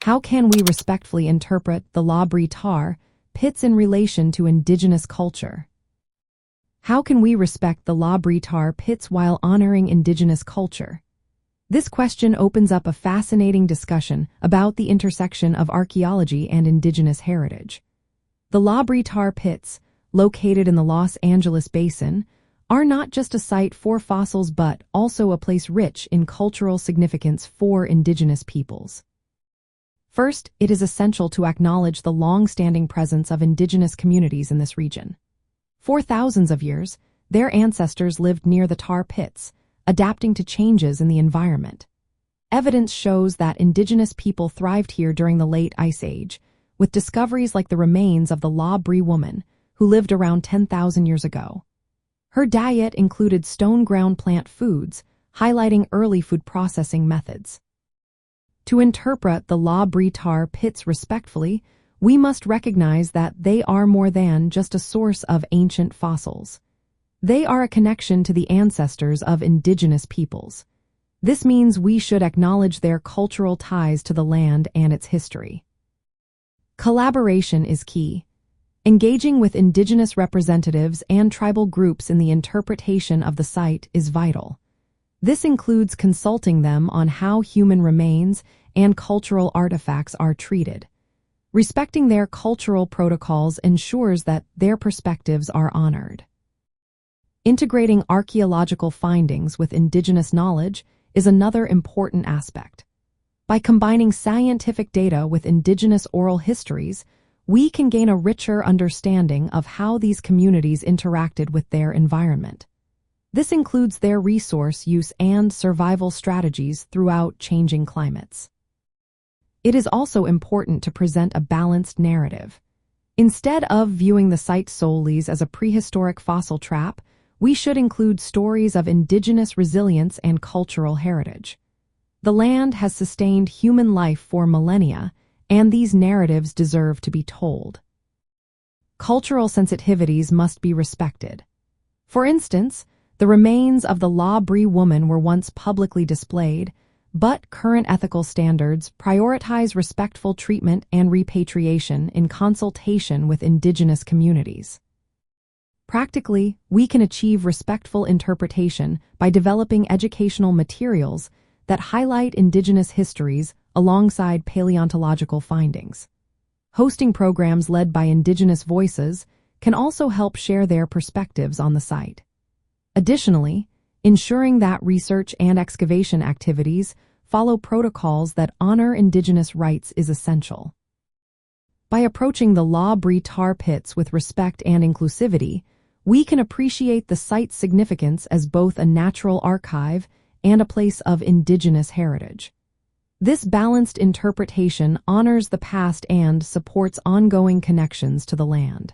How can we respectfully interpret the Brea Tar Pits in relation to Indigenous culture? How can we respect the Brea Tar Pits while honoring Indigenous culture? This question opens up a fascinating discussion about the intersection of archaeology and Indigenous heritage. The Brea Tar Pits, located in the Los Angeles Basin, are not just a site for fossils but also a place rich in cultural significance for Indigenous peoples. First, it is essential to acknowledge the long-standing presence of Indigenous communities in this region. For thousands of years, their ancestors lived near the tar pits, adapting to changes in the environment. Evidence shows that Indigenous people thrived here during the late Ice Age, with discoveries like the remains of the Brea woman, who lived around 10,000 years ago. Her diet included stone-ground plant foods, highlighting early food processing methods. To interpret the Brea Tar Pits respectfully, we must recognize that they are more than just a source of ancient fossils. They are a connection to the ancestors of Indigenous peoples. This means we should acknowledge their cultural ties to the land and its history. Collaboration is key. Engaging with Indigenous representatives and tribal groups in the interpretation of the site is vital. This includes consulting them on how human remains and cultural artifacts are treated. Respecting their cultural protocols ensures that their perspectives are honored. Integrating archaeological findings with Indigenous knowledge is another important aspect. By combining scientific data with Indigenous oral histories, we can gain a richer understanding of how these communities interacted with their environment. This includes their resource use and survival strategies throughout changing climates. It is also important to present a balanced narrative. Instead of viewing the site solely as a prehistoric fossil trap, we should include stories of Indigenous resilience and cultural heritage. The land has sustained human life for millennia, and these narratives deserve to be told. Cultural sensitivities must be respected. For instance, the remains of the Brea woman were once publicly displayed, but current ethical standards prioritize respectful treatment and repatriation in consultation with Indigenous communities. Practically, we can achieve respectful interpretation by developing educational materials that highlight Indigenous histories alongside paleontological findings. Hosting programs led by Indigenous voices can also help share their perspectives on the site. Additionally, ensuring that research and excavation activities follow protocols that honor Indigenous rights is essential. By approaching the Brea Tar Pits with respect and inclusivity, we can appreciate the site's significance as both a natural archive and a place of Indigenous heritage. This balanced interpretation honors the past and supports ongoing connections to the land.